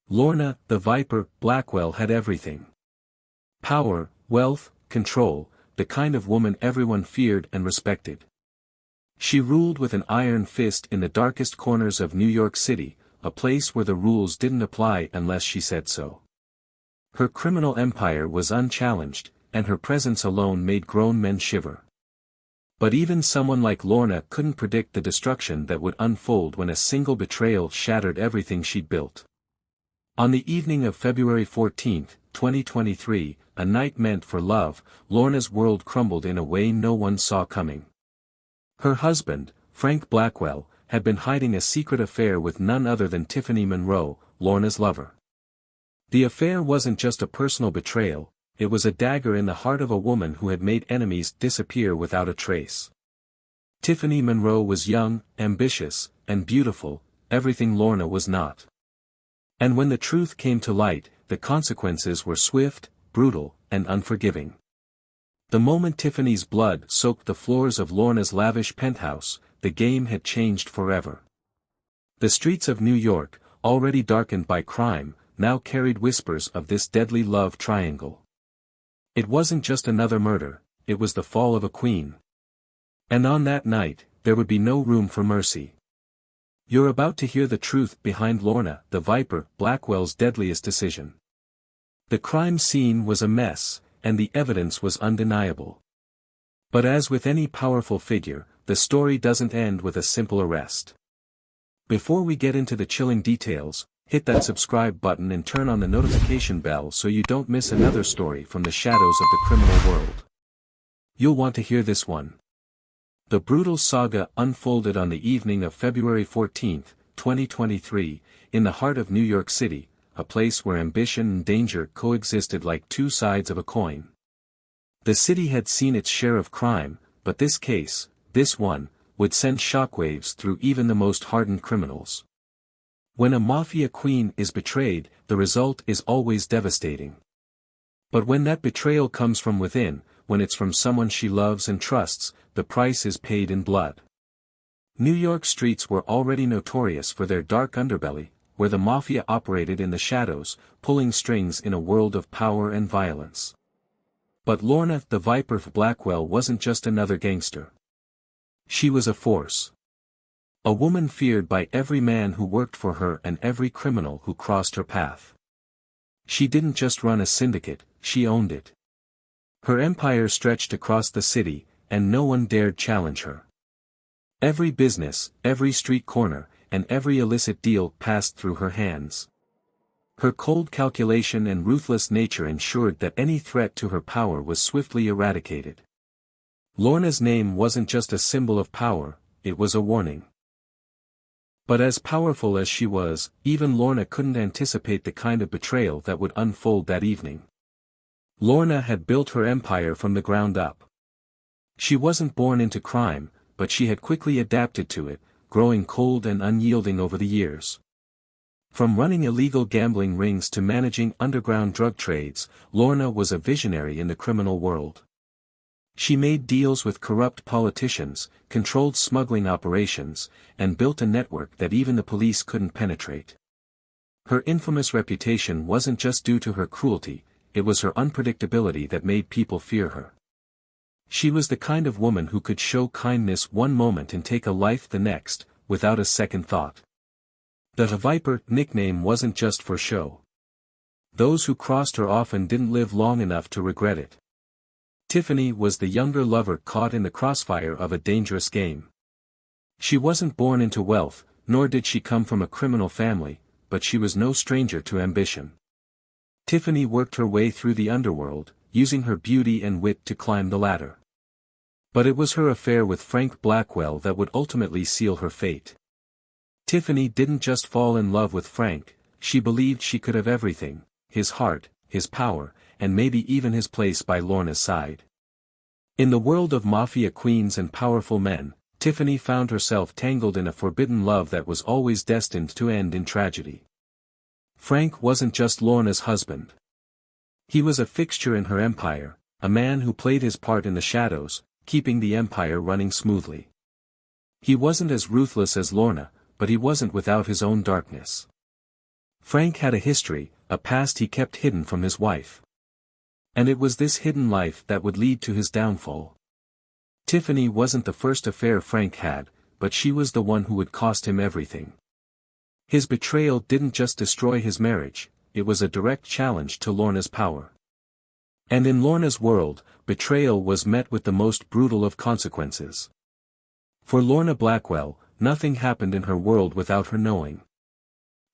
Lorna, the Viper, Blackwell had everything. Power, wealth, control, the kind of woman everyone feared and respected. She ruled with an iron fist in the darkest corners of New York City, a place where the rules didn't apply unless she said so. Her criminal empire was unchallenged, and her presence alone made grown men shiver. But even someone like Lorna couldn't predict the destruction that would unfold when a single betrayal shattered everything she'd built. On the evening of February 14, 2023, a night meant for love, Lorna's world crumbled in a way no one saw coming. Her husband, Frank Blackwell, had been hiding a secret affair with none other than Tiffany Monroe, Lorna's lover. The affair wasn't just a personal betrayal, it was a dagger in the heart of a woman who had made enemies disappear without a trace. Tiffany Monroe was young, ambitious, and beautiful, everything Lorna was not. And when the truth came to light, the consequences were swift, brutal, and unforgiving. The moment Tiffany's blood soaked the floors of Lorna's lavish penthouse, the game had changed forever. The streets of New York, already darkened by crime, now carried whispers of this deadly love triangle. It wasn't just another murder, it was the fall of a queen. And on that night, there would be no room for mercy. You're about to hear the truth behind Lorna, the Viper, Blackwell's deadliest decision. The crime scene was a mess, and the evidence was undeniable. But as with any powerful figure, the story doesn't end with a simple arrest. Before we get into the chilling details, hit that subscribe button and turn on the notification bell so you don't miss another story from the shadows of the criminal world. You'll want to hear this one. The brutal saga unfolded on the evening of February 14, 2023, in the heart of New York City, a place where ambition and danger coexisted like two sides of a coin. The city had seen its share of crime, but this case, this one, would send shockwaves through even the most hardened criminals. When a mafia queen is betrayed, the result is always devastating. But when that betrayal comes from within, when it's from someone she loves and trusts, the price is paid in blood. New York streets were already notorious for their dark underbelly, where the mafia operated in the shadows, pulling strings in a world of power and violence. But Lorna, the Viper Blackwell, wasn't just another gangster. She was a force. A woman feared by every man who worked for her and every criminal who crossed her path. She didn't just run a syndicate, she owned it. Her empire stretched across the city, and no one dared challenge her. Every business, every street corner, and every illicit deal passed through her hands. Her cold calculation and ruthless nature ensured that any threat to her power was swiftly eradicated. Lorna's name wasn't just a symbol of power, it was a warning. But as powerful as she was, even Lorna couldn't anticipate the kind of betrayal that would unfold that evening. Lorna had built her empire from the ground up. She wasn't born into crime, but she had quickly adapted to it, growing cold and unyielding over the years. From running illegal gambling rings to managing underground drug trades, Lorna was a visionary in the criminal world. She made deals with corrupt politicians, controlled smuggling operations, and built a network that even the police couldn't penetrate. Her infamous reputation wasn't just due to her cruelty, it was her unpredictability that made people fear her. She was the kind of woman who could show kindness one moment and take a life the next, without a second thought. The Viper nickname wasn't just for show. Those who crossed her often didn't live long enough to regret it. Tiffany was the younger lover caught in the crossfire of a dangerous game. She wasn't born into wealth, nor did she come from a criminal family, but she was no stranger to ambition. Tiffany worked her way through the underworld, using her beauty and wit to climb the ladder. But it was her affair with Frank Blackwell that would ultimately seal her fate. Tiffany didn't just fall in love with Frank, she believed she could have everything, his heart, his power, and maybe even his place by Lorna's side. In the world of mafia queens and powerful men, Tiffany found herself tangled in a forbidden love that was always destined to end in tragedy. Frank wasn't just Lorna's husband. He was a fixture in her empire, a man who played his part in the shadows, keeping the empire running smoothly. He wasn't as ruthless as Lorna, but he wasn't without his own darkness. Frank had a history, a past he kept hidden from his wife. And it was this hidden life that would lead to his downfall. Tiffany wasn't the first affair Frank had, but she was the one who would cost him everything. His betrayal didn't just destroy his marriage, it was a direct challenge to Lorna's power. And in Lorna's world, betrayal was met with the most brutal of consequences. For Lorna Blackwell, nothing happened in her world without her knowing.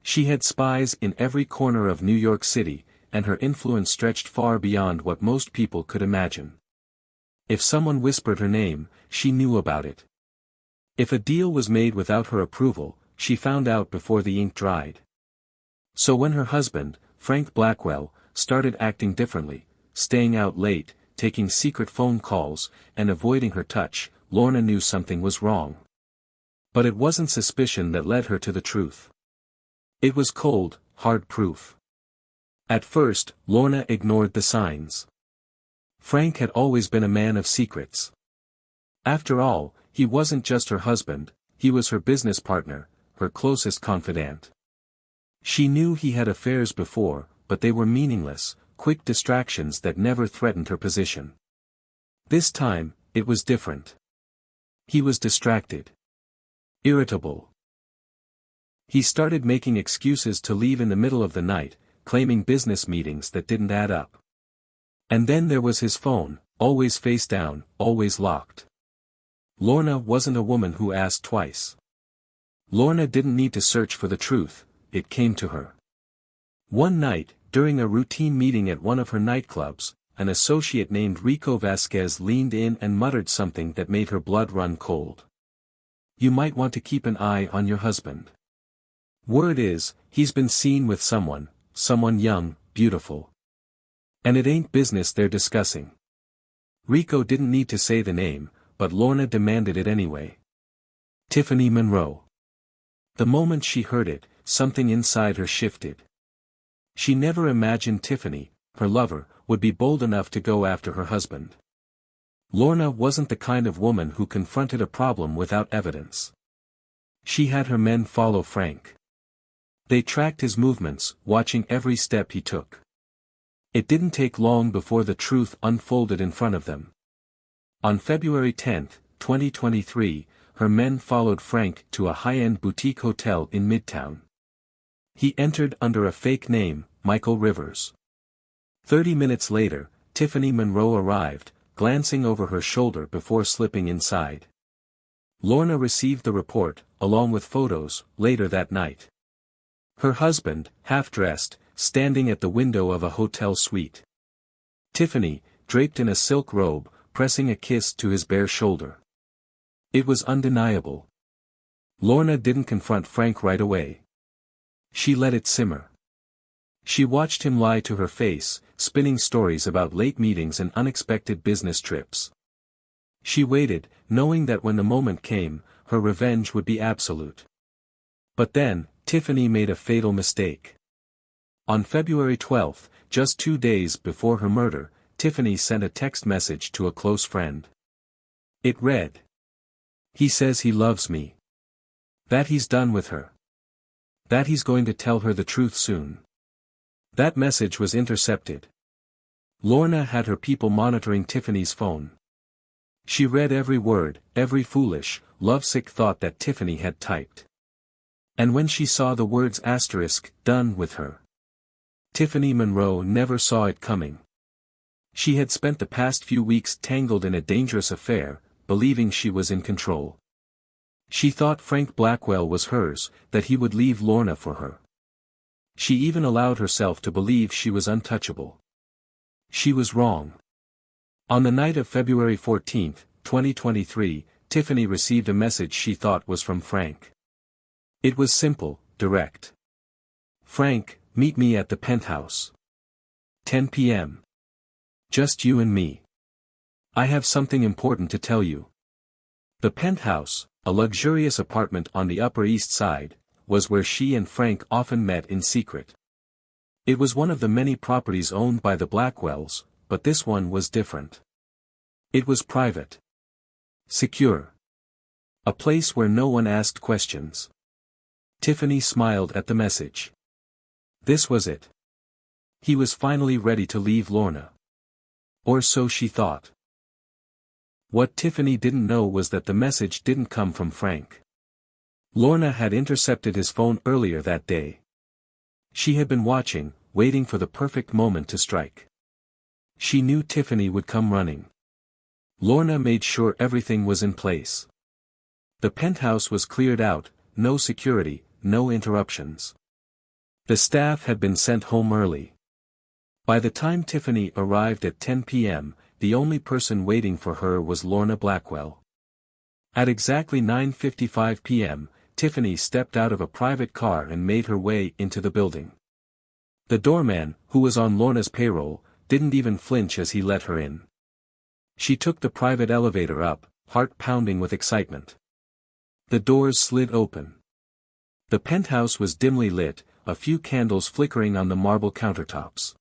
She had spies in every corner of New York City, and her influence stretched far beyond what most people could imagine. If someone whispered her name, she knew about it. If a deal was made without her approval, she found out before the ink dried. So when her husband, Frank Blackwell, started acting differently, staying out late, taking secret phone calls, and avoiding her touch, Lorna knew something was wrong. But it wasn't suspicion that led her to the truth. It was cold, hard proof. At first, Lorna ignored the signs. Frank had always been a man of secrets. After all, he wasn't just her husband, he was her business partner, her closest confidant. She knew he had affairs before, but they were meaningless, quick distractions that never threatened her position. This time, it was different. He was distracted. Irritable. He started making excuses to leave in the middle of the night, claiming business meetings that didn't add up. And then there was his phone, always face down, always locked. Lorna wasn't a woman who asked twice. Lorna didn't need to search for the truth, it came to her. One night, during a routine meeting at one of her nightclubs, an associate named Rico Vasquez leaned in and muttered something that made her blood run cold. "You might want to keep an eye on your husband. Word is, he's been seen with someone young, beautiful. And it ain't business they're discussing." Rico didn't need to say the name, but Lorna demanded it anyway. Tiffany Monroe. The moment she heard it, something inside her shifted. She never imagined Tiffany, her lover, would be bold enough to go after her husband. Lorna wasn't the kind of woman who confronted a problem without evidence. She had her men follow Frank. They tracked his movements, watching every step he took. It didn't take long before the truth unfolded in front of them. On February 10, 2023, her men followed Frank to a high-end boutique hotel in Midtown. He entered under a fake name, Michael Rivers. 30 minutes later, Tiffany Monroe arrived, glancing over her shoulder before slipping inside. Lorna received the report, along with photos, later that night. Her husband, half-dressed, standing at the window of a hotel suite. Tiffany, draped in a silk robe, pressing a kiss to his bare shoulder. It was undeniable. Lorna didn't confront Frank right away. She let it simmer. She watched him lie to her face, spinning stories about late meetings and unexpected business trips. She waited, knowing that when the moment came, her revenge would be absolute. But then, Tiffany made a fatal mistake. On February 12, just 2 days before her murder, Tiffany sent a text message to a close friend. It read, "He says he loves me. That he's done with her. That he's going to tell her the truth soon." That message was intercepted. Lorna had her people monitoring Tiffany's phone. She read every word, every foolish, lovesick thought that Tiffany had typed. And when she saw the words "done with her," Tiffany Monroe never saw it coming. She had spent the past few weeks tangled in a dangerous affair, believing she was in control. She thought Frank Blackwell was hers, that he would leave Lorna for her. She even allowed herself to believe she was untouchable. She was wrong. On the night of February 14, 2023, Tiffany received a message she thought was from Frank. It was simple, direct. "Frank, meet me at the penthouse. 10 p.m. Just you and me. I have something important to tell you." The penthouse, a luxurious apartment on the Upper East Side, was where she and Frank often met in secret. It was one of the many properties owned by the Blackwells, but this one was different. It was private. Secure. A place where no one asked questions. Tiffany smiled at the message. This was it. He was finally ready to leave Lorna. Or so she thought. What Tiffany didn't know was that the message didn't come from Frank. Lorna had intercepted his phone earlier that day. She had been watching, waiting for the perfect moment to strike. She knew Tiffany would come running. Lorna made sure everything was in place. The penthouse was cleared out, no security, no interruptions. The staff had been sent home early. By the time Tiffany arrived at 10 p.m., the only person waiting for her was Lorna Blackwell. At exactly 9:55 p.m., Tiffany stepped out of a private car and made her way into the building. The doorman, who was on Lorna's payroll, didn't even flinch as he let her in. She took the private elevator up, heart pounding with excitement. The doors slid open. The penthouse was dimly lit, a few candles flickering on the marble countertops.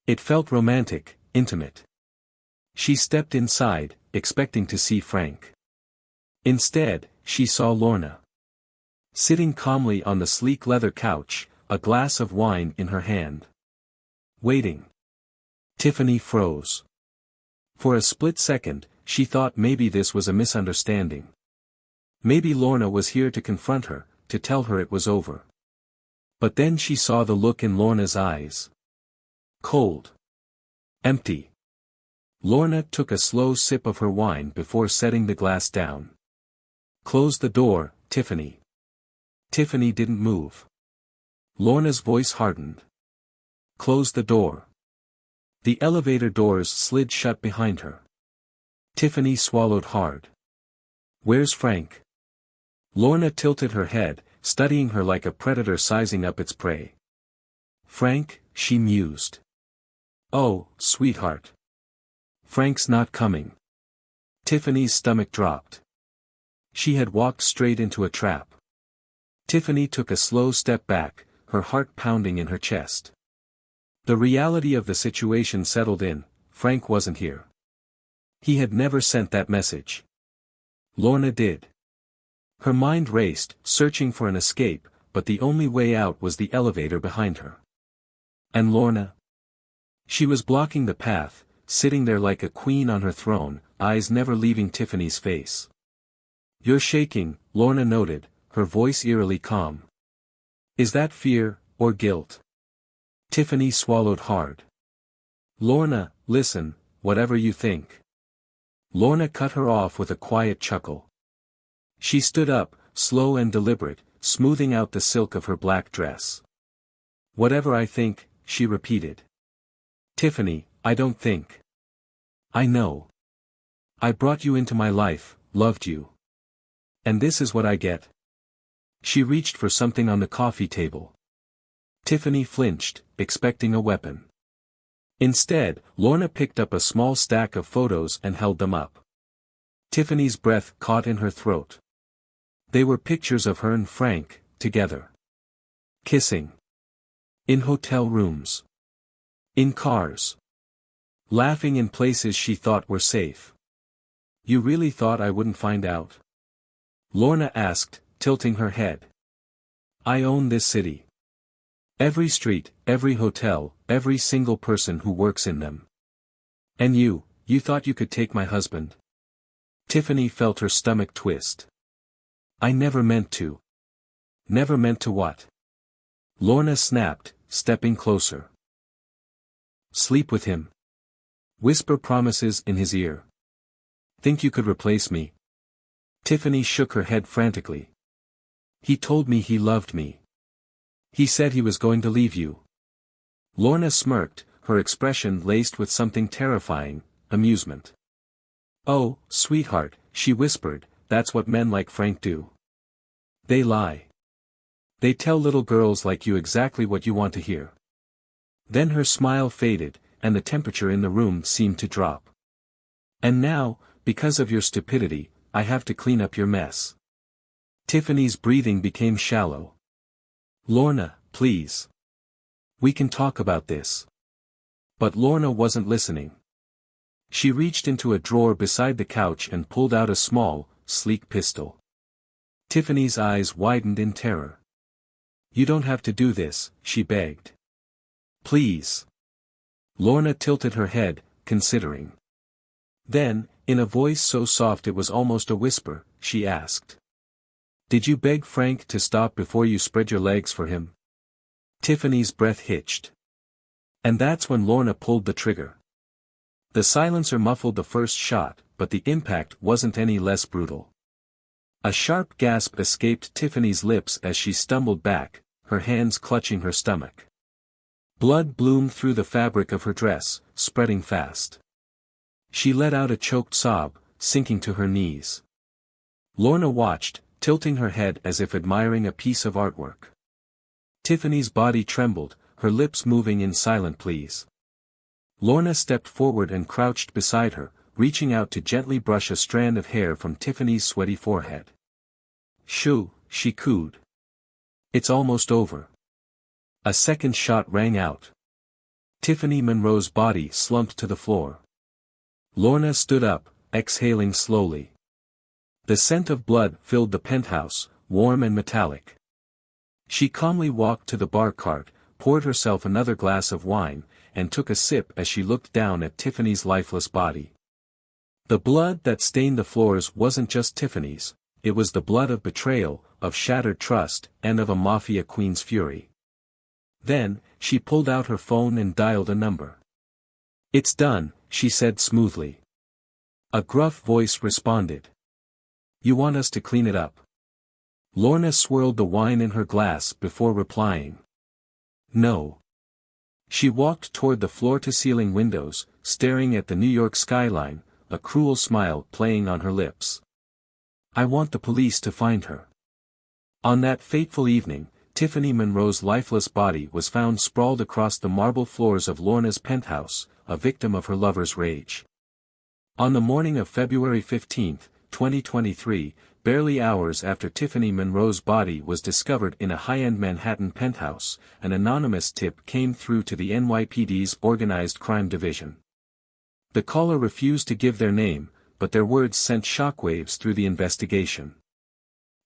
It felt romantic, intimate. She stepped inside, expecting to see Frank. Instead, she saw Lorna. Sitting calmly on the sleek leather couch, a glass of wine in her hand. Waiting. Tiffany froze. For a split second, she thought maybe this was a misunderstanding. Maybe Lorna was here to confront her, to tell her it was over. But then she saw the look in Lorna's eyes. Cold. Empty. Lorna took a slow sip of her wine before setting the glass down. Close the door, Tiffany. Tiffany didn't move. Lorna's voice hardened. Close the door. The elevator doors slid shut behind her. Tiffany swallowed hard. Where's Frank? Lorna tilted her head, studying her like a predator sizing up its prey. Frank, she mused. Oh, sweetheart. Frank's not coming. Tiffany's stomach dropped. She had walked straight into a trap. Tiffany took a slow step back, her heart pounding in her chest. The reality of the situation settled in. Frank wasn't here. He had never sent that message. Lorna did. Her mind raced, searching for an escape, but the only way out was the elevator behind her. And Lorna? She was blocking the path, sitting there like a queen on her throne, eyes never leaving Tiffany's face. You're shaking, Lorna noted, her voice eerily calm. Is that fear, or guilt? Tiffany swallowed hard. Lorna, listen, whatever you think. Lorna cut her off with a quiet chuckle. She stood up, slow and deliberate, smoothing out the silk of her black dress. Whatever I think, she repeated. Tiffany, I don't think. I know. I brought you into my life, loved you. And this is what I get. She reached for something on the coffee table. Tiffany flinched, expecting a weapon. Instead, Lorna picked up a small stack of photos and held them up. Tiffany's breath caught in her throat. They were pictures of her and Frank, together. Kissing. In hotel rooms. In cars. Laughing in places she thought were safe. You really thought I wouldn't find out? Lorna asked, tilting her head. I own this city. Every street, every hotel, every single person who works in them. And you thought you could take my husband? Tiffany felt her stomach twist. I never meant to. Never meant to what? Lorna snapped, stepping closer. Sleep with him. Whisper promises in his ear. Think you could replace me? Tiffany shook her head frantically. He told me he loved me. He said he was going to leave you. Lorna smirked, her expression laced with something terrifying, amusement. Oh, sweetheart, she whispered, that's what men like Frank do. They lie. They tell little girls like you exactly what you want to hear. Then her smile faded, and the temperature in the room seemed to drop. And now, because of your stupidity, I have to clean up your mess. Tiffany's breathing became shallow. Lorna, please. We can talk about this. But Lorna wasn't listening. She reached into a drawer beside the couch and pulled out a small, sleek pistol. Tiffany's eyes widened in terror. You don't have to do this, she begged. Please. Lorna tilted her head, considering. Then, in a voice so soft it was almost a whisper, she asked. Did you beg Frank to stop before you spread your legs for him? Tiffany's breath hitched. And that's when Lorna pulled the trigger. The silencer muffled the first shot, but the impact wasn't any less brutal. A sharp gasp escaped Tiffany's lips as she stumbled back, her hands clutching her stomach. Blood bloomed through the fabric of her dress, spreading fast. She let out a choked sob, sinking to her knees. Lorna watched, tilting her head as if admiring a piece of artwork. Tiffany's body trembled, her lips moving in silent pleas. Lorna stepped forward and crouched beside her, reaching out to gently brush a strand of hair from Tiffany's sweaty forehead. Shoo, she cooed. It's almost over. A second shot rang out. Tiffany Monroe's body slumped to the floor. Lorna stood up, exhaling slowly. The scent of blood filled the penthouse, warm and metallic. She calmly walked to the bar cart, poured herself another glass of wine, and took a sip as she looked down at Tiffany's lifeless body. The blood that stained the floors wasn't just Tiffany's, it was the blood of betrayal, of shattered trust, and of a Mafia queen's fury. Then, she pulled out her phone and dialed a number. It's done, she said smoothly. A gruff voice responded. You want us to clean it up? Lorna swirled the wine in her glass before replying. No. She walked toward the floor-to-ceiling windows, staring at the New York skyline, a cruel smile playing on her lips. I want the police to find her. On that fateful evening, Tiffany Monroe's lifeless body was found sprawled across the marble floors of Lorna's penthouse, a victim of her lover's rage. On the morning of February 15, 2023, barely hours after Tiffany Monroe's body was discovered in a high-end Manhattan penthouse, an anonymous tip came through to the NYPD's Organized Crime Division. The caller refused to give their name, but their words sent shockwaves through the investigation.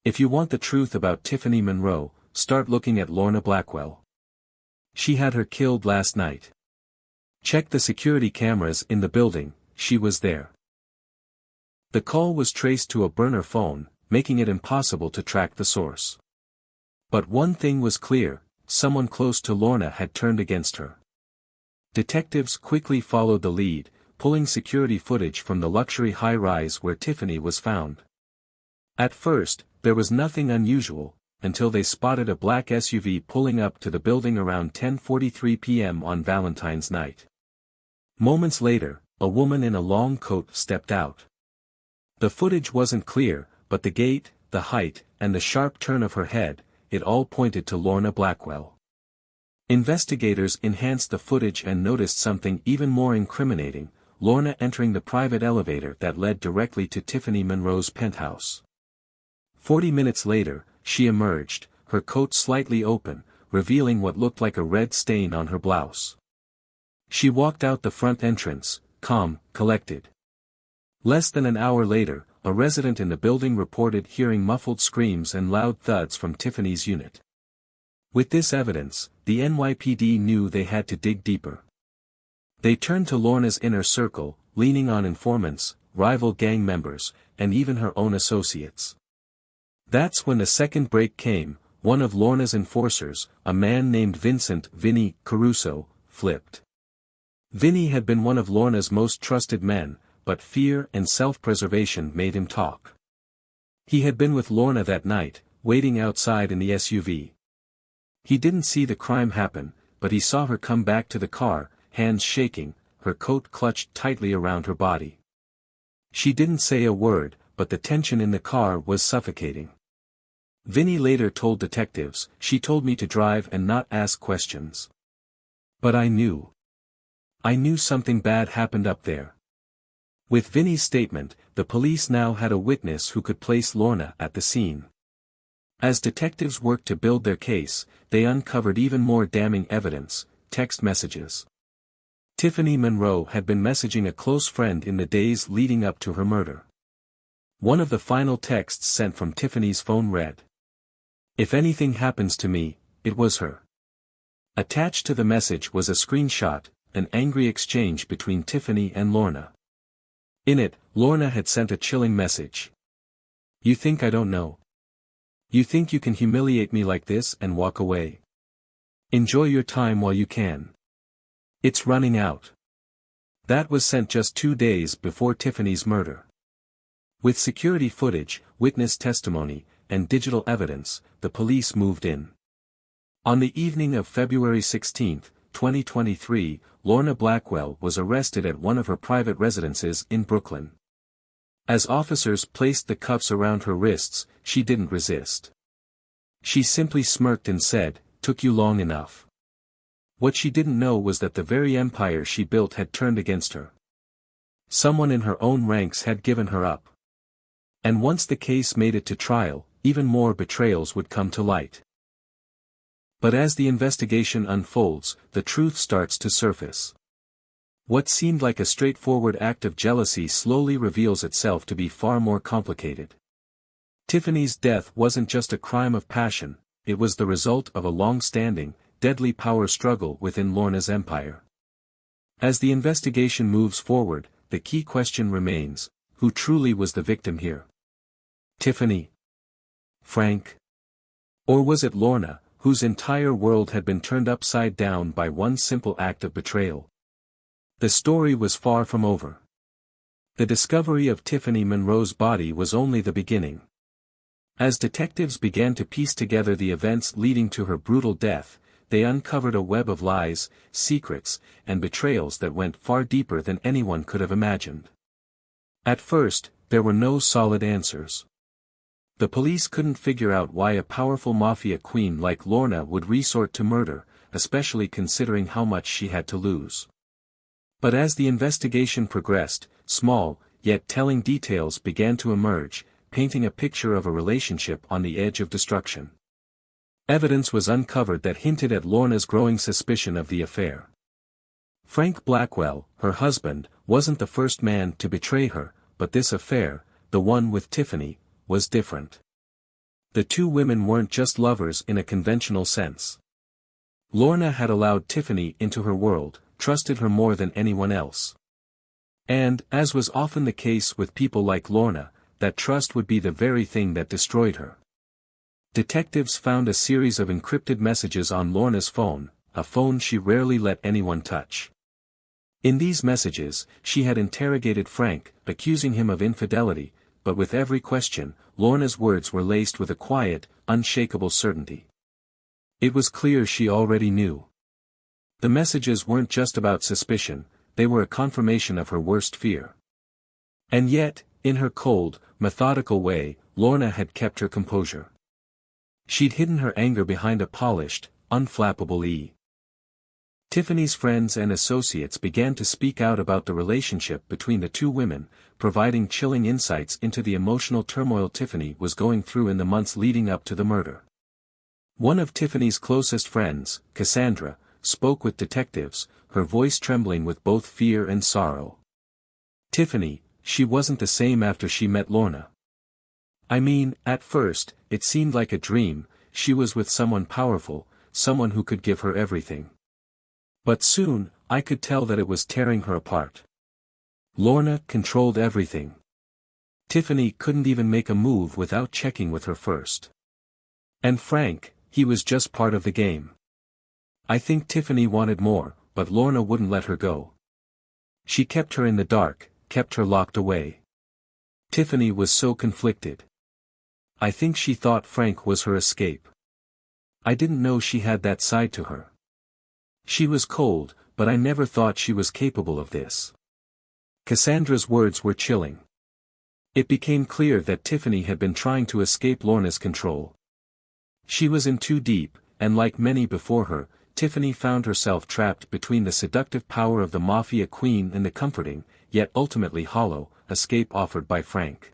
If you want the truth about Tiffany Monroe, start looking at Lorna Blackwell. She had her killed last night. Check the security cameras in the building, she was there. The call was traced to a burner phone, making it impossible to track the source. But one thing was clear, someone close to Lorna had turned against her. Detectives quickly followed the lead, pulling security footage from the luxury high-rise where Tiffany was found. At first, there was nothing unusual, until they spotted a black SUV pulling up to the building around 10:43 p.m. on Valentine's night. Moments later, a woman in a long coat stepped out. The footage wasn't clear, but the gait, the height, and the sharp turn of her head, it all pointed to Lorna Blackwell. Investigators enhanced the footage and noticed something even more incriminating, Lorna entering the private elevator that led directly to Tiffany Monroe's penthouse. 40 minutes later, she emerged, her coat slightly open, revealing what looked like a red stain on her blouse. She walked out the front entrance, calm, collected. Less than an hour later, a resident in the building reported hearing muffled screams and loud thuds from Tiffany's unit. With this evidence, the NYPD knew they had to dig deeper. They turned to Lorna's inner circle, leaning on informants, rival gang members, and even her own associates. That's when the second break came. One of Lorna's enforcers, a man named Vinny Caruso, flipped. Vinny had been one of Lorna's most trusted men, but fear and self-preservation made him talk. He had been with Lorna that night, waiting outside in the SUV. He didn't see the crime happen, but he saw her come back to the car, hands shaking, her coat clutched tightly around her body. She didn't say a word, but the tension in the car was suffocating. Vinny later told detectives, "She told me to drive and not ask questions. But I knew. I knew something bad happened up there." With Vinny's statement, the police now had a witness who could place Lorna at the scene. As detectives worked to build their case, they uncovered even more damning evidence, text messages. Tiffany Monroe had been messaging a close friend in the days leading up to her murder. One of the final texts sent from Tiffany's phone read, "If anything happens to me, it was her. Attached to the message was a screenshot, an angry exchange between Tiffany and Lorna. In it, Lorna had sent a chilling message. "You think I don't know? You think you can humiliate me like this and walk away? Enjoy your time while you can. It's running out." That was sent just 2 days before Tiffany's murder. With security footage, witness testimony, and digital evidence, the police moved in. On the evening of February 16, 2023, Lorna Blackwell was arrested at one of her private residences in Brooklyn. As officers placed the cuffs around her wrists, she didn't resist. She simply smirked and said, "Took you long enough." What she didn't know was that the very empire she built had turned against her. Someone in her own ranks had given her up. And once the case made it to trial, even more betrayals would come to light. But as the investigation unfolds, the truth starts to surface. What seemed like a straightforward act of jealousy slowly reveals itself to be far more complicated. Tiffany's death wasn't just a crime of passion, it was the result of a long-standing, deadly power struggle within Lorna's empire. As the investigation moves forward, the key question remains, who truly was the victim here? Tiffany? Frank? Or was it Lorna, whose entire world had been turned upside down by one simple act of betrayal? The story was far from over. The discovery of Tiffany Monroe's body was only the beginning. As detectives began to piece together the events leading to her brutal death, they uncovered a web of lies, secrets, and betrayals that went far deeper than anyone could have imagined. At first, there were no solid answers. The police couldn't figure out why a powerful mafia queen like Lorna would resort to murder, especially considering how much she had to lose. But as the investigation progressed, small, yet telling details began to emerge, painting a picture of a relationship on the edge of destruction. Evidence was uncovered that hinted at Lorna's growing suspicion of the affair. Frank Blackwell, her husband, wasn't the first man to betray her, but this affair, the one with Tiffany, was different. The two women weren't just lovers in a conventional sense. Lorna had allowed Tiffany into her world, trusted her more than anyone else. And, as was often the case with people like Lorna, that trust would be the very thing that destroyed her. Detectives found a series of encrypted messages on Lorna's phone, a phone she rarely let anyone touch. In these messages, she had interrogated Frank, accusing him of infidelity, but with every question, Lorna's words were laced with a quiet, unshakable certainty. It was clear she already knew. The messages weren't just about suspicion, they were a confirmation of her worst fear. And yet, in her cold, methodical way, Lorna had kept her composure. She'd hidden her anger behind a polished, unflappable E. Tiffany's friends and associates began to speak out about the relationship between the two women, providing chilling insights into the emotional turmoil Tiffany was going through in the months leading up to the murder. One of Tiffany's closest friends, Cassandra, spoke with detectives, her voice trembling with both fear and sorrow. "Tiffany, she wasn't the same after she met Lorna. I mean, at first, it seemed like a dream, she was with someone powerful, someone who could give her everything. But soon, I could tell that it was tearing her apart. Lorna controlled everything. Tiffany couldn't even make a move without checking with her first. And Frank, he was just part of the game. I think Tiffany wanted more, but Lorna wouldn't let her go. She kept her in the dark, kept her locked away. Tiffany was so conflicted. I think she thought Frank was her escape. I didn't know she had that side to her. She was cold, but I never thought she was capable of this." Cassandra's words were chilling. It became clear that Tiffany had been trying to escape Lorna's control. She was in too deep, and like many before her, Tiffany found herself trapped between the seductive power of the Mafia queen and the comforting, yet ultimately hollow, escape offered by Frank.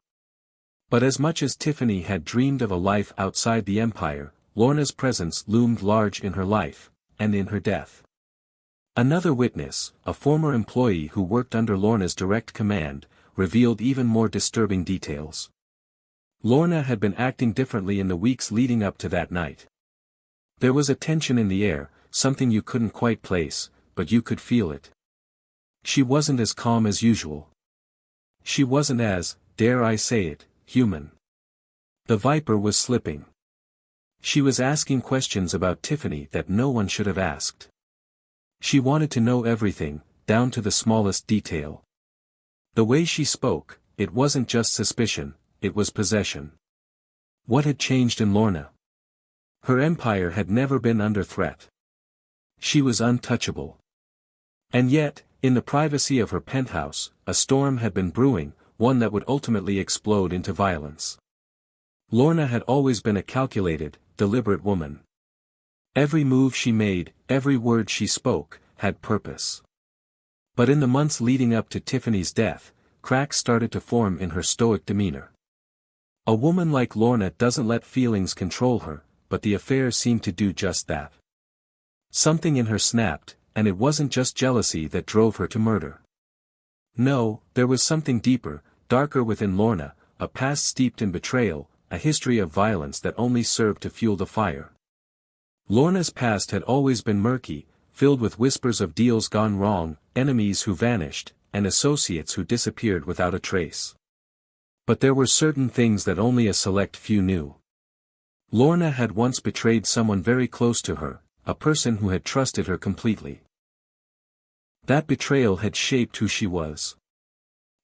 But as much as Tiffany had dreamed of a life outside the empire, Lorna's presence loomed large in her life, and in her death. Another witness, a former employee who worked under Lorna's direct command, revealed even more disturbing details. Lorna had been acting differently in the weeks leading up to that night. There was a tension in the air, something you couldn't quite place, but you could feel it. She wasn't as calm as usual. She wasn't as, dare I say it, human. The Viper was slipping. She was asking questions about Tiffany that no one should have asked. She wanted to know everything, down to the smallest detail. The way she spoke, it wasn't just suspicion, it was possession. What had changed in Lorna? Her empire had never been under threat. She was untouchable. And yet, in the privacy of her penthouse, a storm had been brewing, one that would ultimately explode into violence. Lorna had always been a calculated, deliberate woman. Every move she made, every word she spoke, had purpose. But in the months leading up to Tiffany's death, cracks started to form in her stoic demeanor. A woman like Lorna doesn't let feelings control her, but the affair seemed to do just that. Something in her snapped, and it wasn't just jealousy that drove her to murder. No, there was something deeper, darker within Lorna, a past steeped in betrayal, a history of violence that only served to fuel the fire. Lorna's past had always been murky, filled with whispers of deals gone wrong, enemies who vanished, and associates who disappeared without a trace. But there were certain things that only a select few knew. Lorna had once betrayed someone very close to her, a person who had trusted her completely. That betrayal had shaped who she was.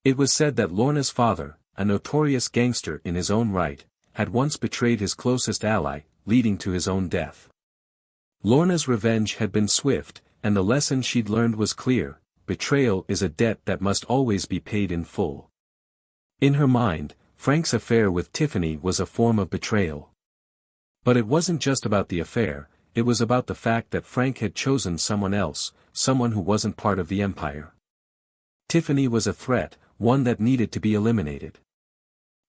It was said that Lorna's father, a notorious gangster in his own right, had once betrayed his closest ally, leading to his own death. Lorna's revenge had been swift, and the lesson she'd learned was clear: betrayal is a debt that must always be paid in full. In her mind, Frank's affair with Tiffany was a form of betrayal. But it wasn't just about the affair, it was about the fact that Frank had chosen someone else, someone who wasn't part of the empire. Tiffany was a threat, one that needed to be eliminated.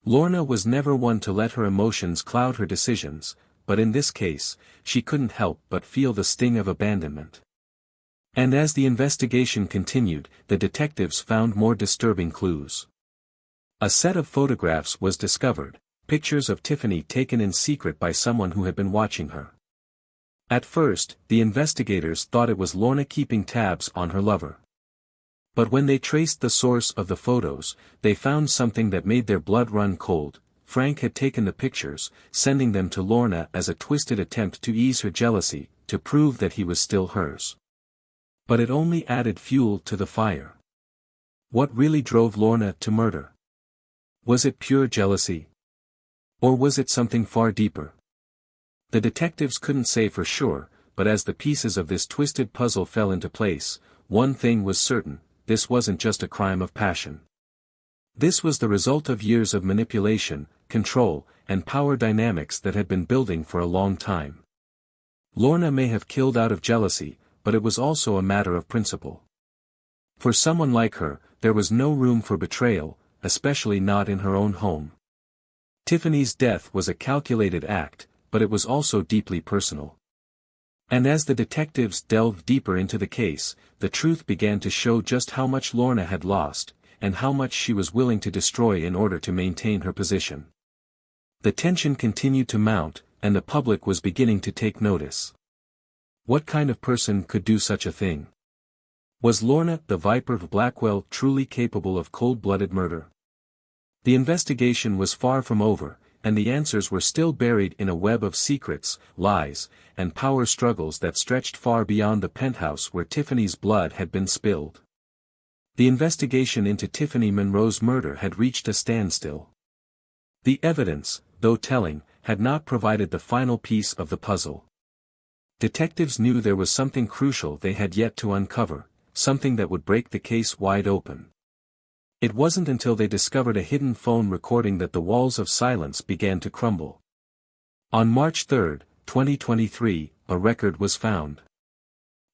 Lorna was never one to let her emotions cloud her decisions, but in this case, she couldn't help but feel the sting of abandonment. And as the investigation continued, the detectives found more disturbing clues. A set of photographs was discovered, pictures of Tiffany taken in secret by someone who had been watching her. At first, the investigators thought it was Lorna keeping tabs on her lover. But when they traced the source of the photos, they found something that made their blood run cold. Frank had taken the pictures, sending them to Lorna as a twisted attempt to ease her jealousy, to prove that he was still hers. But it only added fuel to the fire. What really drove Lorna to murder? Was it pure jealousy? Or was it something far deeper? The detectives couldn't say for sure, but as the pieces of this twisted puzzle fell into place, one thing was certain: this wasn't just a crime of passion. This was the result of years of manipulation, control, and power dynamics that had been building for a long time. Lorna may have killed out of jealousy, but it was also a matter of principle. For someone like her, there was no room for betrayal, especially not in her own home. Tiffany's death was a calculated act, but it was also deeply personal. And as the detectives delved deeper into the case, the truth began to show just how much Lorna had lost, and how much she was willing to destroy in order to maintain her position. The tension continued to mount, and the public was beginning to take notice. What kind of person could do such a thing? Was Lorna, the Viper of Blackwell, truly capable of cold-blooded murder? The investigation was far from over, and the answers were still buried in a web of secrets, lies, and power struggles that stretched far beyond the penthouse where Tiffany's blood had been spilled. The investigation into Tiffany Monroe's murder had reached a standstill. The evidence, though telling, had not provided the final piece of the puzzle. Detectives knew there was something crucial they had yet to uncover, something that would break the case wide open. It wasn't until they discovered a hidden phone recording that the walls of silence began to crumble. On March 3, 2023, a record was found.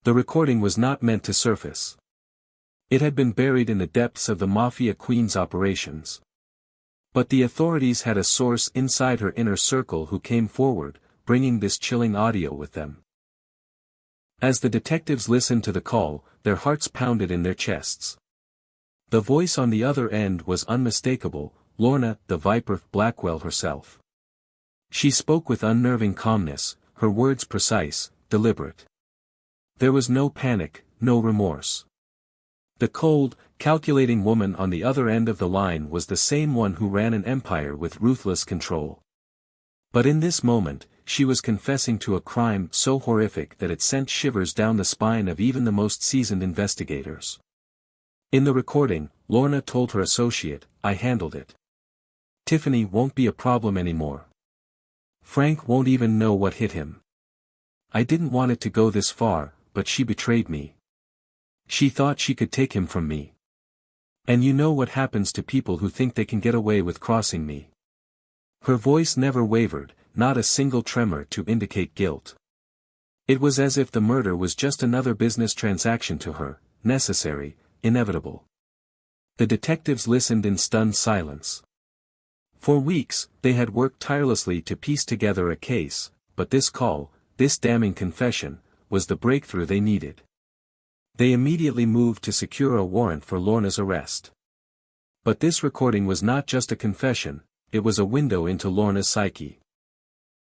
The recording was not meant to surface. It had been buried in the depths of the Mafia queen's operations. But the authorities had a source inside her inner circle who came forward, bringing this chilling audio with them. As the detectives listened to the call, their hearts pounded in their chests. The voice on the other end was unmistakable: Lorna, the Viper Blackwell herself. She spoke with unnerving calmness, her words precise, deliberate. There was no panic, no remorse. The cold, calculating woman on the other end of the line was the same one who ran an empire with ruthless control. But in this moment, she was confessing to a crime so horrific that it sent shivers down the spine of even the most seasoned investigators. In the recording, Lorna told her associate, "I handled it. Tiffany won't be a problem anymore. Frank won't even know what hit him. I didn't want it to go this far, but she betrayed me. She thought she could take him from me. And you know what happens to people who think they can get away with crossing me." Her voice never wavered, not a single tremor to indicate guilt. It was as if the murder was just another business transaction to her, necessary, inevitable. The detectives listened in stunned silence. For weeks, they had worked tirelessly to piece together a case, but this call, this damning confession, was the breakthrough they needed. They immediately moved to secure a warrant for Lorna's arrest. But this recording was not just a confession, it was a window into Lorna's psyche.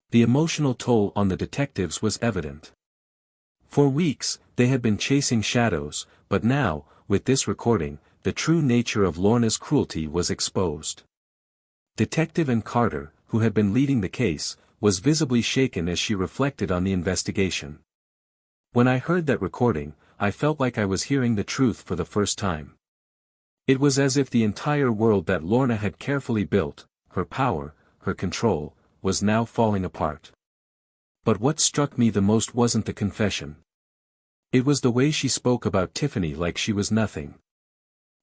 The emotional toll on the detectives was evident. For weeks, they had been chasing shadows, but now, with this recording, the true nature of Lorna's cruelty was exposed. Detective Ann Carter, who had been leading the case, was visibly shaken as she reflected on the investigation. "When I heard that recording, I felt like I was hearing the truth for the first time. It was as if the entire world that Lorna had carefully built, her power, her control, was now falling apart. But what struck me the most wasn't the confession. It was the way she spoke about Tiffany like she was nothing.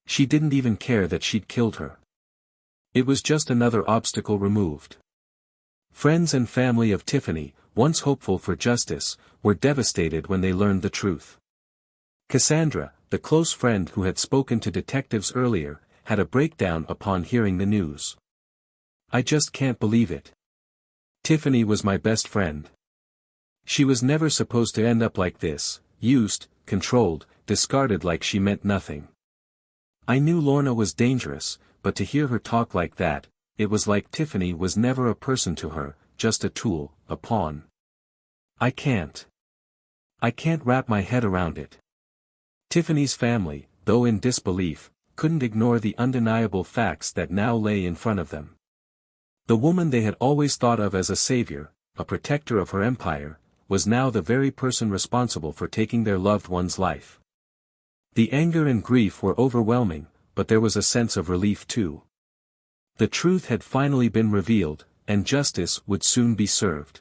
She didn't even care that she'd killed her. It was just another obstacle removed." Friends and family of Tiffany, once hopeful for justice, were devastated when they learned the truth. Cassandra, the close friend who had spoken to detectives earlier, had a breakdown upon hearing the news. "I just can't believe it. Tiffany was my best friend. She was never supposed to end up like this, used, controlled, discarded like she meant nothing. I knew Lorna was dangerous, but to hear her talk like that, it was like Tiffany was never a person to her, just a tool, a pawn. I can't wrap my head around it." Tiffany's family, though in disbelief, couldn't ignore the undeniable facts that now lay in front of them. The woman they had always thought of as a savior, a protector of her empire, was now the very person responsible for taking their loved one's life. The anger and grief were overwhelming, but there was a sense of relief too. The truth had finally been revealed, and justice would soon be served.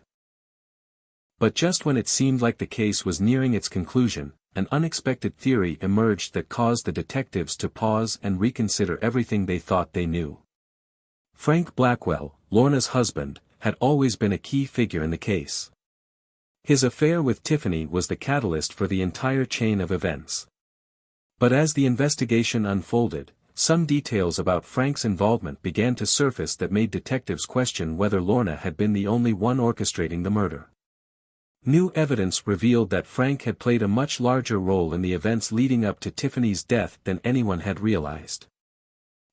But just when it seemed like the case was nearing its conclusion, an unexpected theory emerged that caused the detectives to pause and reconsider everything they thought they knew. Frank Blackwell, Lorna's husband, had always been a key figure in the case. His affair with Tiffany was the catalyst for the entire chain of events. But as the investigation unfolded, some details about Frank's involvement began to surface that made detectives question whether Lorna had been the only one orchestrating the murder. New evidence revealed that Frank had played a much larger role in the events leading up to Tiffany's death than anyone had realized.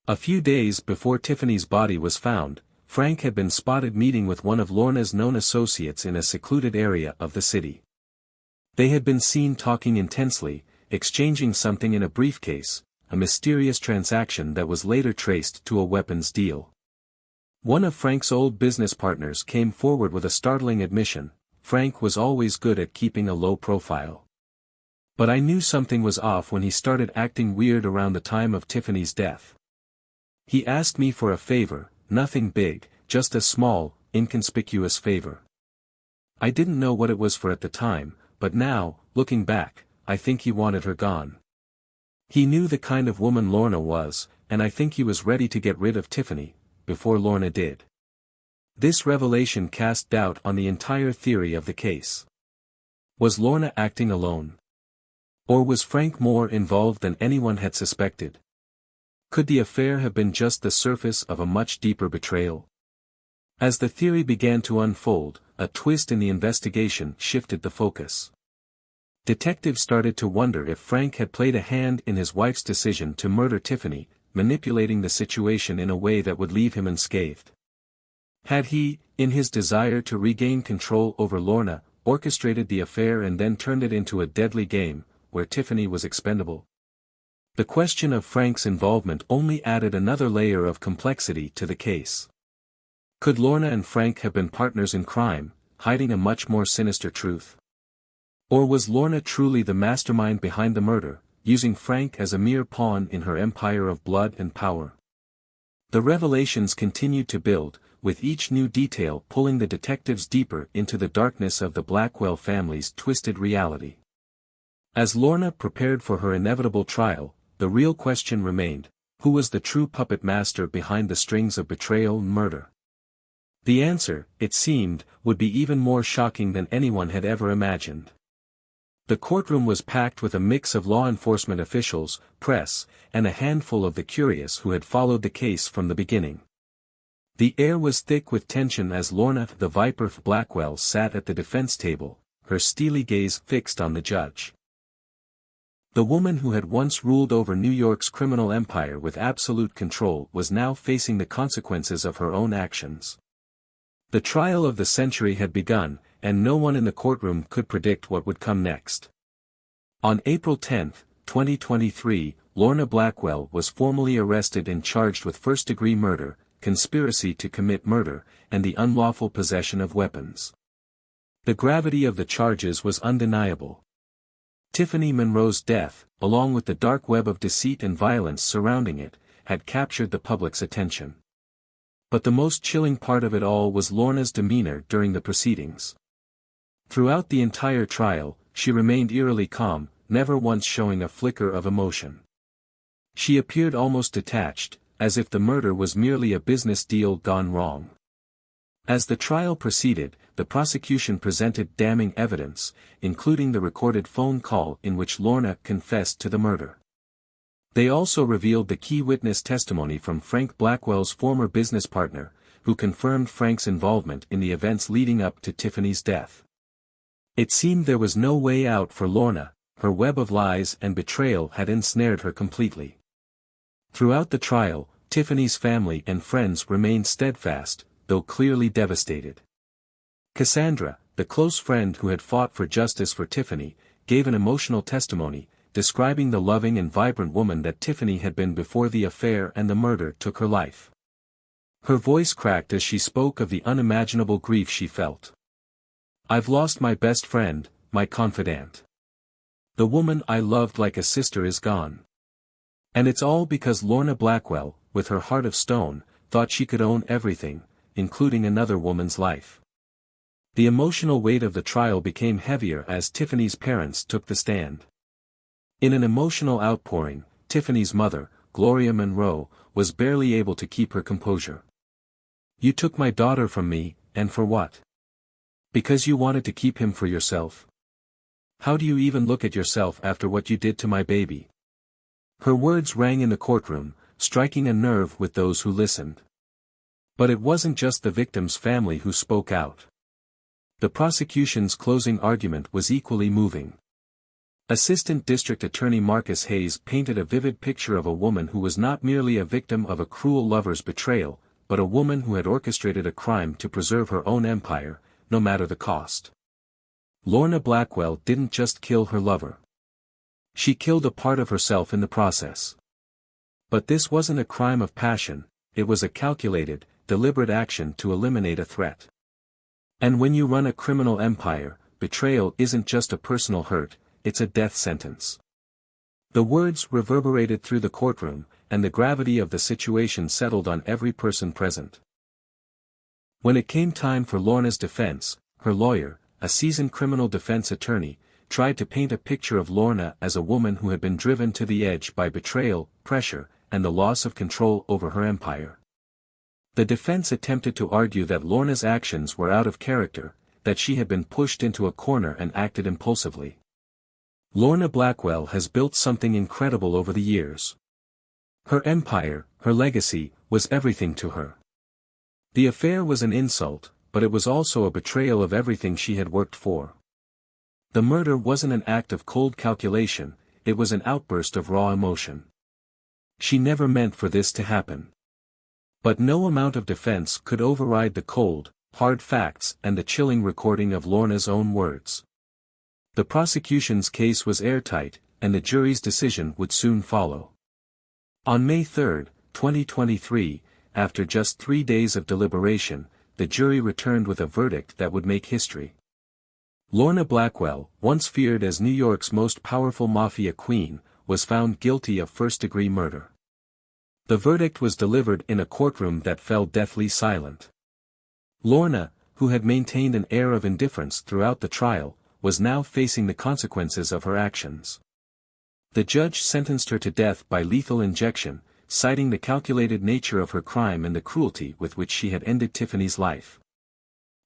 A few days before Tiffany's body was found, Frank had been spotted meeting with one of Lorna's known associates in a secluded area of the city. They had been seen talking intensely, exchanging something in a briefcase, a mysterious transaction that was later traced to a weapons deal. One of Frank's old business partners came forward with a startling admission: Frank was always good at keeping a low profile. But I knew something was off when he started acting weird around the time of Tiffany's death. He asked me for a favor, nothing big, just a small, inconspicuous favor. I didn't know what it was for at the time, but now, looking back, I think he wanted her gone. He knew the kind of woman Lorna was, and I think he was ready to get rid of Tiffany, before Lorna did. This revelation cast doubt on the entire theory of the case. Was Lorna acting alone? Or was Frank more involved than anyone had suspected? Could the affair have been just the surface of a much deeper betrayal? As the theory began to unfold, a twist in the investigation shifted the focus. Detectives started to wonder if Frank had played a hand in his wife's decision to murder Tiffany, manipulating the situation in a way that would leave him unscathed. Had he, in his desire to regain control over Lorna, orchestrated the affair and then turned it into a deadly game, where Tiffany was expendable? The question of Frank's involvement only added another layer of complexity to the case. Could Lorna and Frank have been partners in crime, hiding a much more sinister truth? Or was Lorna truly the mastermind behind the murder, using Frank as a mere pawn in her empire of blood and power? The revelations continued to build, with each new detail pulling the detectives deeper into the darkness of the Blackwell family's twisted reality. As Lorna prepared for her inevitable trial, the real question remained: who was the true puppet master behind the strings of betrayal and murder? The answer, it seemed, would be even more shocking than anyone had ever imagined. The courtroom was packed with a mix of law enforcement officials, press, and a handful of the curious who had followed the case from the beginning. The air was thick with tension as Lorna the Viper Blackwell sat at the defense table, her steely gaze fixed on the judge. The woman who had once ruled over New York's criminal empire with absolute control was now facing the consequences of her own actions. The trial of the century had begun, and no one in the courtroom could predict what would come next. On April 10, 2023, Lorna Blackwell was formally arrested and charged with first-degree murder, conspiracy to commit murder, and the unlawful possession of weapons. The gravity of the charges was undeniable. Tiffany Monroe's death, along with the dark web of deceit and violence surrounding it, had captured the public's attention. But the most chilling part of it all was Lorna's demeanor during the proceedings. Throughout the entire trial, she remained eerily calm, never once showing a flicker of emotion. She appeared almost detached, as if the murder was merely a business deal gone wrong. As the trial proceeded, the prosecution presented damning evidence, including the recorded phone call in which Lorna confessed to the murder. They also revealed the key witness testimony from Frank Blackwell's former business partner, who confirmed Frank's involvement in the events leading up to Tiffany's death. It seemed there was no way out for Lorna. Her web of lies and betrayal had ensnared her completely. Throughout the trial, Tiffany's family and friends remained steadfast, though clearly devastated. Cassandra, the close friend who had fought for justice for Tiffany, gave an emotional testimony, describing the loving and vibrant woman that Tiffany had been before the affair and the murder took her life. Her voice cracked as she spoke of the unimaginable grief she felt. "I've lost my best friend, my confidant. The woman I loved like a sister is gone. And it's all because Lorna Blackwell, with her heart of stone, thought she could own everything, including another woman's life." The emotional weight of the trial became heavier as Tiffany's parents took the stand. In an emotional outpouring, Tiffany's mother, Gloria Monroe, was barely able to keep her composure. "You took my daughter from me, and for what? Because you wanted to keep him for yourself? How do you even look at yourself after what you did to my baby?" Her words rang in the courtroom, striking a nerve with those who listened. But it wasn't just the victim's family who spoke out. The prosecution's closing argument was equally moving. Assistant District Attorney Marcus Hayes painted a vivid picture of a woman who was not merely a victim of a cruel lover's betrayal, but a woman who had orchestrated a crime to preserve her own empire, no matter the cost. Lorna Blackwell didn't just kill her lover. She killed a part of herself in the process. But this wasn't a crime of passion, it was a calculated, deliberate action to eliminate a threat. And when you run a criminal empire, betrayal isn't just a personal hurt, it's a death sentence. The words reverberated through the courtroom, and the gravity of the situation settled on every person present. When it came time for Lorna's defense, her lawyer, a seasoned criminal defense attorney, tried to paint a picture of Lorna as a woman who had been driven to the edge by betrayal, pressure, and the loss of control over her empire. The defense attempted to argue that Lorna's actions were out of character, that she had been pushed into a corner and acted impulsively. Lorna Blackwell has built something incredible over the years. Her empire, her legacy, was everything to her. The affair was an insult, but it was also a betrayal of everything she had worked for. The murder wasn't an act of cold calculation, it was an outburst of raw emotion. She never meant for this to happen. But no amount of defense could override the cold, hard facts and the chilling recording of Lorna's own words. The prosecution's case was airtight, and the jury's decision would soon follow. On May 3, 2023, after just 3 days of deliberation, the jury returned with a verdict that would make history. Lorna Blackwell, once feared as New York's most powerful mafia queen, was found guilty of first-degree murder. The verdict was delivered in a courtroom that fell deathly silent. Lorna, who had maintained an air of indifference throughout the trial, was now facing the consequences of her actions. The judge sentenced her to death by lethal injection, citing the calculated nature of her crime and the cruelty with which she had ended Tiffany's life.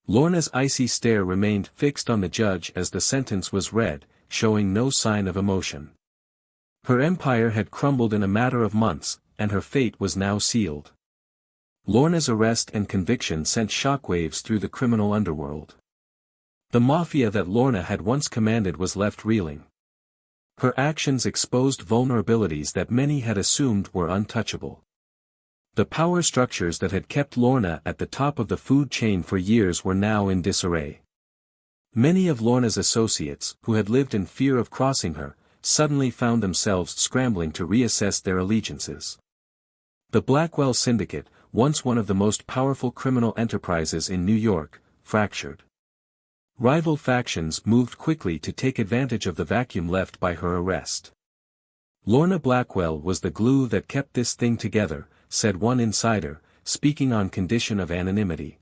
Lorna's icy stare remained fixed on the judge as the sentence was read, showing no sign of emotion. Her empire had crumbled in a matter of months, and her fate was now sealed. Lorna's arrest and conviction sent shockwaves through the criminal underworld. The mafia that Lorna had once commanded was left reeling. Her actions exposed vulnerabilities that many had assumed were untouchable. The power structures that had kept Lorna at the top of the food chain for years were now in disarray. Many of Lorna's associates, who had lived in fear of crossing her, suddenly found themselves scrambling to reassess their allegiances. The Blackwell Syndicate, once one of the most powerful criminal enterprises in New York, fractured. Rival factions moved quickly to take advantage of the vacuum left by her arrest. Lorna Blackwell was the glue that kept this thing together, said one insider, speaking on condition of anonymity.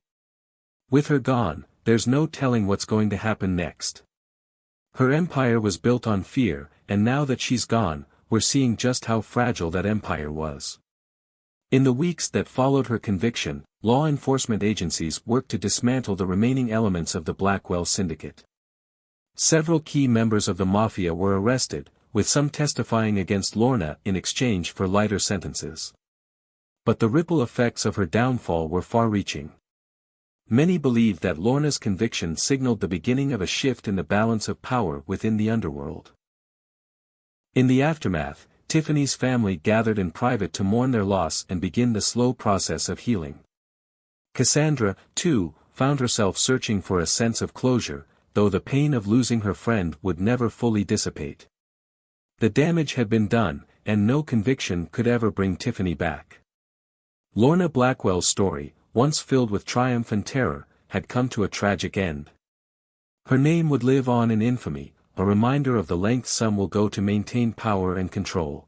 With her gone, there's no telling what's going to happen next. Her empire was built on fear, and now that she's gone, we're seeing just how fragile that empire was. In the weeks that followed her conviction, law enforcement agencies worked to dismantle the remaining elements of the Blackwell Syndicate. Several key members of the Mafia were arrested, with some testifying against Lorna in exchange for lighter sentences. But the ripple effects of her downfall were far-reaching. Many believed that Lorna's conviction signaled the beginning of a shift in the balance of power within the underworld. In the aftermath, Tiffany's family gathered in private to mourn their loss and begin the slow process of healing. Cassandra, too, found herself searching for a sense of closure, though the pain of losing her friend would never fully dissipate. The damage had been done, and no conviction could ever bring Tiffany back. Lorna Blackwell's story, once filled with triumph and terror, had come to a tragic end. Her name would live on in infamy, a reminder of the lengths some will go to maintain power and control.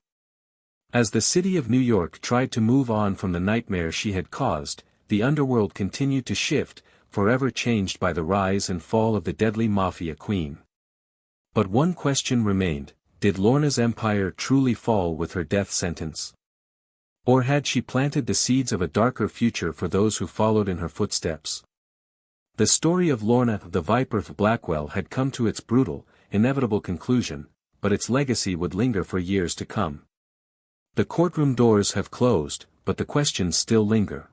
As the city of New York tried to move on from the nightmare she had caused, the underworld continued to shift, forever changed by the rise and fall of the deadly Mafia queen. But one question remained: did Lorna's empire truly fall with her death sentence? Or had she planted the seeds of a darker future for those who followed in her footsteps? The story of Lorna the Viper of Blackwell had come to its brutal, inevitable conclusion, but its legacy would linger for years to come. The courtroom doors have closed, but the questions still linger.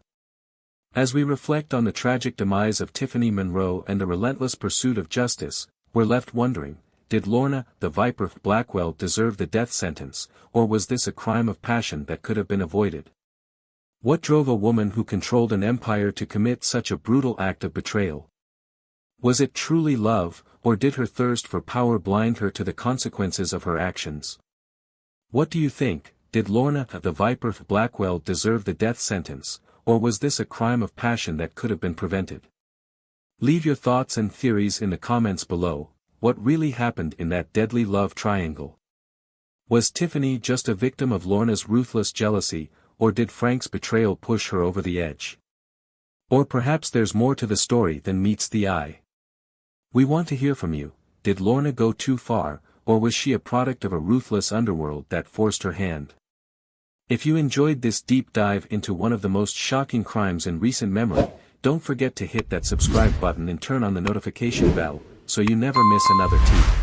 As we reflect on the tragic demise of Tiffany Monroe and the relentless pursuit of justice, we're left wondering, did Lorna the Viper of Blackwell deserve the death sentence, or was this a crime of passion that could have been avoided? What drove a woman who controlled an empire to commit such a brutal act of betrayal? Was it truly love, or did her thirst for power blind her to the consequences of her actions? What do you think? Did Lorna the Viper of Blackwell deserve the death sentence, or was this a crime of passion that could have been prevented? Leave your thoughts and theories in the comments below. What really happened in that deadly love triangle? Was Tiffany just a victim of Lorna's ruthless jealousy, or did Frank's betrayal push her over the edge? Or perhaps there's more to the story than meets the eye. We want to hear from you. Did Lorna go too far, or was she a product of a ruthless underworld that forced her hand? If you enjoyed this deep dive into one of the most shocking crimes in recent memory, don't forget to hit that subscribe button and turn on the notification bell, so you never miss another tea.